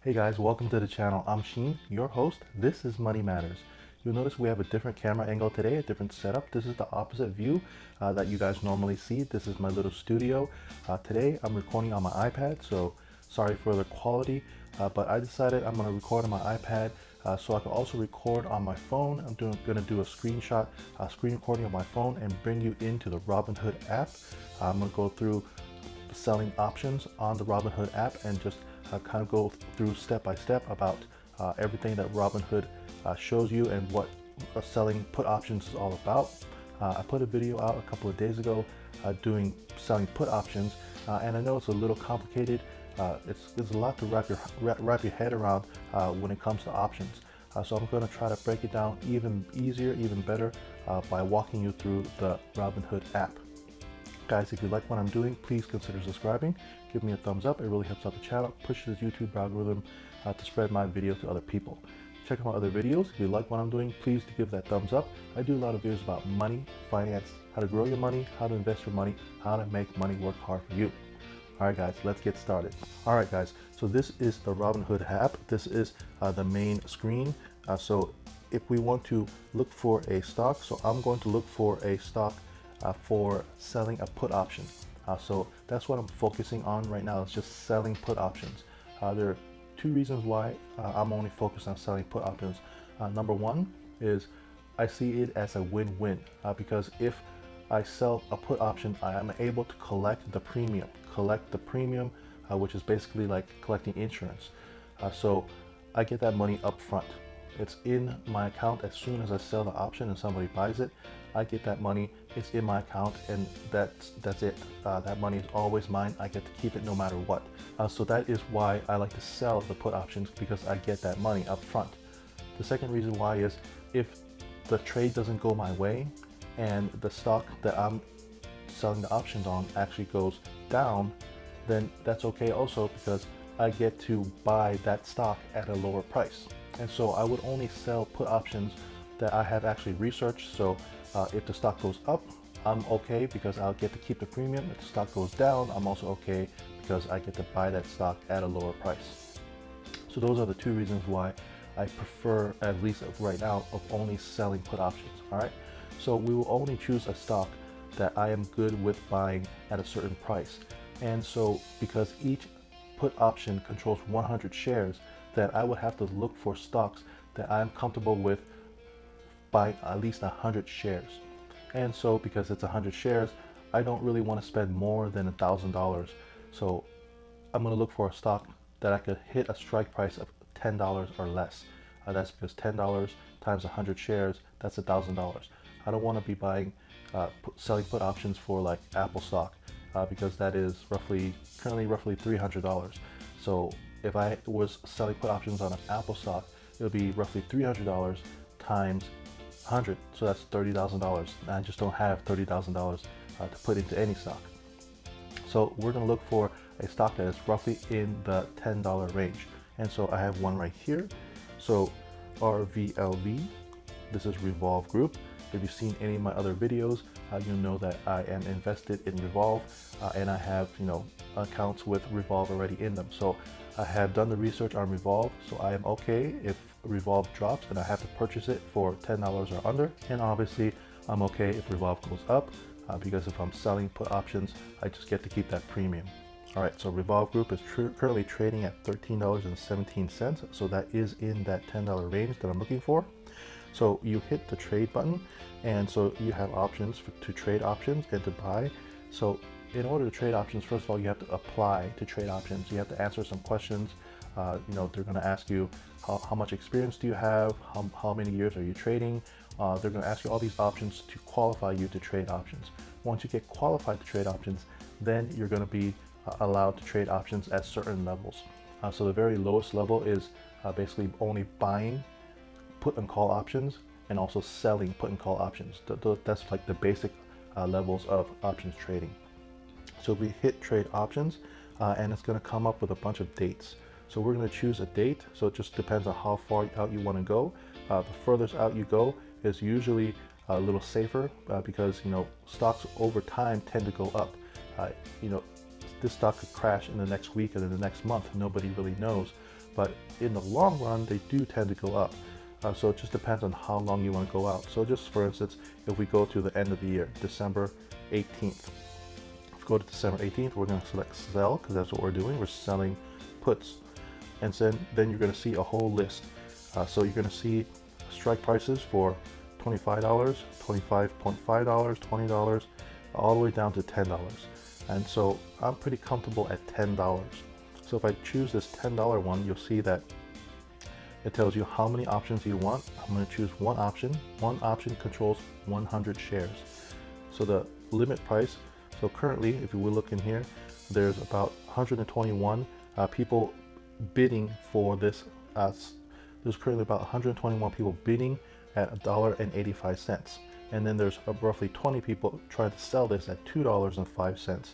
Hey guys, welcome to the channel. I'm Sheen, your host. This is Money Matters. You'll notice we have a different camera angle today, a different setup. This is the opposite view that you guys normally see. This is my little studio. Today I'm recording on my iPad, so sorry for the quality, but I decided I'm going to record on my iPad so I can also record on my phone. I'm going to do a screen recording of my phone and bring you into the Robinhood app. I'm going to go through selling options on the Robinhood app and just kind of go through step by step about everything that Robinhood shows you and what selling put options is all about. I put a video out a couple of days ago doing selling put options, and I know it's a little complicated. It's a lot to wrap your head around when it comes to options. So I'm going to try to break it down even easier, even better by walking you through the Robinhood app. Guys, if you like what I'm doing, please consider subscribing. Give me a thumbs up. It really helps out the channel, pushes the YouTube algorithm to spread my video to other people. Check out my other videos. If you like what I'm doing, please give that thumbs up. I do a lot of videos about money, finance, how to grow your money, how to invest your money, how to make money work hard for you. All right, guys, let's get started. All right, guys, so this is the Robinhood app. This is the main screen. So if we want to look for a stock, so I'm going to look for a stock for selling a put option. So that's what I'm focusing on right now, is just selling put options. There are two reasons why I'm only focused on selling put options. Number one is I see it as a win-win because if I sell a put option, I am able to collect the premium, which is basically like collecting insurance. So I get that money up front. It's in my account as soon as I sell the option and somebody buys it. I get that money, it's in my account, and that's it. That money is always mine. I get to keep it no matter what. So that is why I like to sell the put options, because I get that money up front. The second reason why is if the trade doesn't go my way and the stock that I'm selling the options on actually goes down, then that's okay also, because I get to buy that stock at a lower price. And so I would only sell put options that I have actually researched. So if the stock goes up, I'm okay because I'll get to keep the premium. If the stock goes down, I'm also okay because I get to buy that stock at a lower price. So those are the two reasons why I prefer, at least right now, of only selling put options. All right. So we will only choose a stock that I am good with buying at a certain price. And so because each put option controls 100 shares, that I would have to look for stocks that I'm comfortable with buying at least 100 shares. And so because it's 100 shares, I don't really want to spend more than $1,000. So I'm going to look for a stock that I could hit a strike price of $10 or less. That's because $10 times 100 shares, that's $1,000. I don't want to be buying, selling put options for like Apple stock because that is currently roughly $300. So if I was selling put options on an Apple stock, it would be roughly $300 times 100, so that's $30,000. I just don't have $30,000 to put into any stock. So we're going to look for a stock that is roughly in the $10 range. And so I have one right here. So RVLV, this is Revolve Group. If you've seen any of my other videos, you'll know that I am invested in Revolve and I have, accounts with Revolve already in them. So I have done the research on Revolve, so I am okay if Revolve drops and I have to purchase it for $10 or under. And obviously I'm okay if Revolve goes up because if I'm selling put options, I just get to keep that premium. All right, so Revolve Group is currently trading at $13.17. So that is in that $10 range that I'm looking for. So you hit the trade button, and so you have options to trade options and to buy. So in order to trade options, first of all, you have to apply to trade options. You have to answer some questions. They're going to ask you how much experience do you have, how many years are you trading. They're going to ask you all these options to qualify you to trade options. Once you get qualified to trade options, then you're going to be allowed to trade options at certain levels. So the very lowest level is basically only buying put and call options and also selling put and call options. That's like the basic levels of options trading. So we hit trade options and it's going to come up with a bunch of dates. So we're going to choose a date. So it just depends on how far out you want to go. The furthest out you go is usually a little safer because stocks over time tend to go up. this stock could crash in the next week and in the next month. Nobody really knows. But in the long run, they do tend to go up. So it just depends on how long you want to go out. So just for instance, if we go to the end of the year, December 18th. If we go to December 18th, we're going to select sell, because that's what we're doing. We're selling puts. And then you're going to see a whole list. So you're going to see strike prices for $25, $25.5, $20, all the way down to $10. And so I'm pretty comfortable at $10. So if I choose this $10 one, you'll see that it tells you how many options you want. I'm going to choose one option. One option controls 100 shares. So the limit price, so currently, if you will look in here, there's about 121 people bidding for this. There's currently about 121 people bidding at $1.85. And then there's roughly 20 people trying to sell this at $2.05.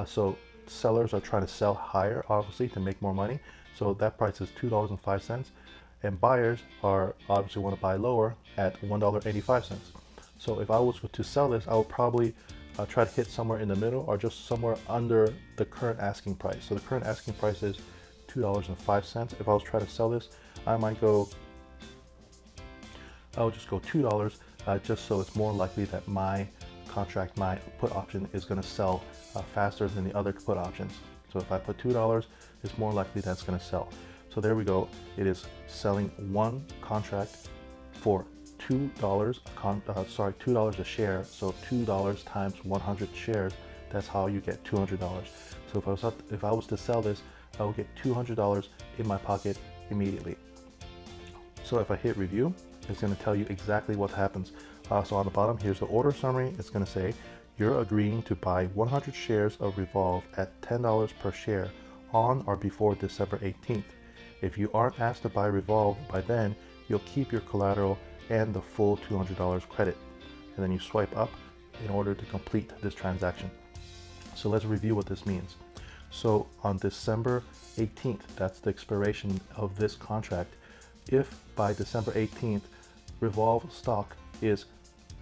So sellers are trying to sell higher, obviously, to make more money. So that price is $2.05. And buyers are obviously want to buy lower at $1.85. So if I was to sell this, I would probably try to hit somewhere in the middle or just somewhere under the current asking price. So the current asking price is $2.05. If I was trying to sell this, I would just go $2, just so it's more likely that my contract, my put option is going to sell faster than the other put options. So if I put $2, it's more likely that's going to sell. So there we go. It is selling one contract for $2 a share. So $2 times 100 shares. That's how you get $200. So if I was to sell this, I will get $200 in my pocket immediately. So if I hit review, it's going to tell you exactly what happens. So on the bottom, here's the order summary. It's going to say you're agreeing to buy 100 shares of Revolve at $10 per share on or before December 18th. If you aren't asked to buy Revolve by then, you'll keep your collateral and the full $200 credit. And then you swipe up in order to complete this transaction. So let's review what this means. So on December 18th, that's the expiration of this contract. If by December 18th, Revolve stock is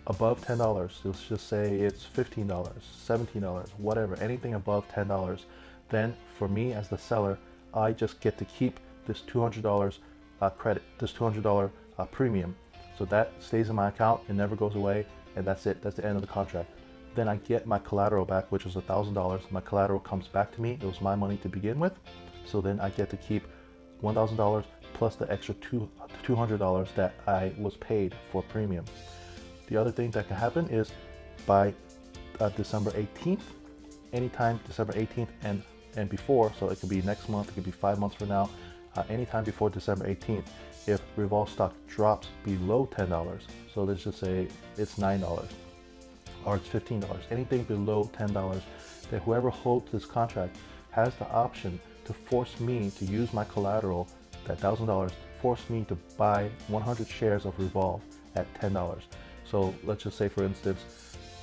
above $10, let's just say it's $15, $17, whatever, anything above $10, then for me as the seller, I just get to keep this $200 credit, this $200 premium. So that stays in my account, it never goes away, and that's it, that's the end of the contract. Then I get my collateral back, which is $1,000. My collateral comes back to me, it was my money to begin with. So then I get to keep $1,000 plus the extra $200 that I was paid for premium. The other thing that can happen is by December 18th, anytime December 18th and before, so it could be next month, it could be 5 months from now, anytime before December 18th, if Revolve stock drops below $10, so let's just say it's $9 or it's $15, anything below $10, then whoever holds this contract has the option to force me to use my collateral, that $1,000, force me to buy 100 shares of Revolve at $10. So let's just say, for instance,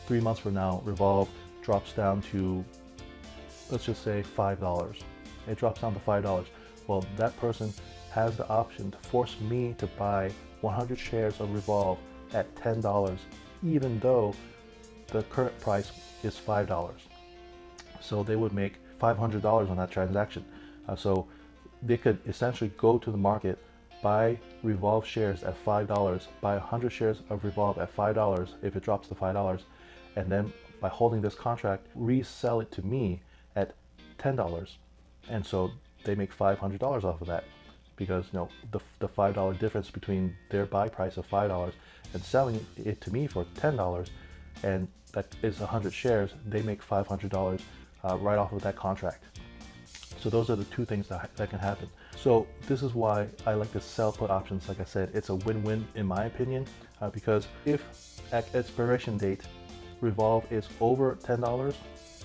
3 months from now, Revolve drops down to, let's just say $5. It drops down to $5. Well, that person has the option to force me to buy 100 shares of Revolve at $10, even though the current price is $5. So they would make $500 on that transaction. So they could essentially go to the market, buy Revolve shares at $5, buy 100 shares of Revolve at $5 if it drops to $5, and then by holding this contract, resell it to me at $10. And so they make $500 off of that, because the $5 difference between their buy price of $5 and selling it to me for $10, and that is 100 shares, they make $500 right off of that contract. So those are the two things that can happen. So this is why I like to sell put options. Like I said, it's a win-win in my opinion, because if at expiration date Revolve is over $10,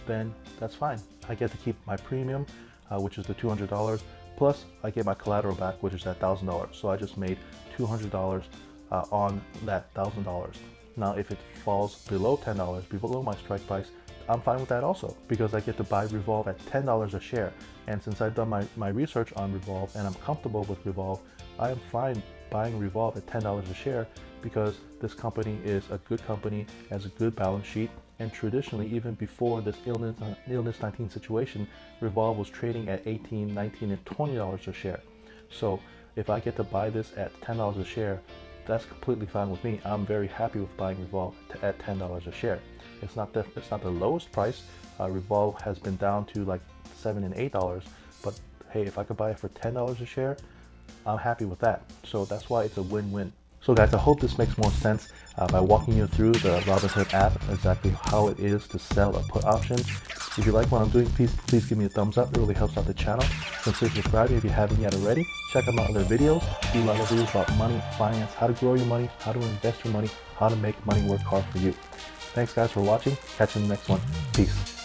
then that's fine. I get to keep my premium, which is the $200, plus I get my collateral back, which is that $1,000. So I just made $200 on that $1,000. Now, if it falls below $10, below my strike price, I'm fine with that also, because I get to buy Revolve at $10 a share. And since I've done my research on Revolve and I'm comfortable with Revolve, I am fine buying Revolve at $10 a share, because this company is a good company, has a good balance sheet, and traditionally, even before this illness 19 situation, Revolve was trading at $18, $19, and $20 a share. So if I get to buy this at $10 a share, that's completely fine with me. I'm very happy with buying Revolve at $10 a share. It's not the lowest price. Revolve has been down to like $7 and $8, but hey, if I could buy it for $10 a share, I'm happy with that. So that's why it's a win-win. So guys, I hope this makes more sense by walking you through the Robinhood app, exactly how it is to sell a put option. If you like what I'm doing, please give me a thumbs up. It really helps out the channel. Consider subscribing if you haven't yet already. Check out my other videos. Do a lot of videos about money, finance, how to grow your money, how to invest your money, how to make money work hard for you. Thanks guys for watching. Catch you in the next one. Peace.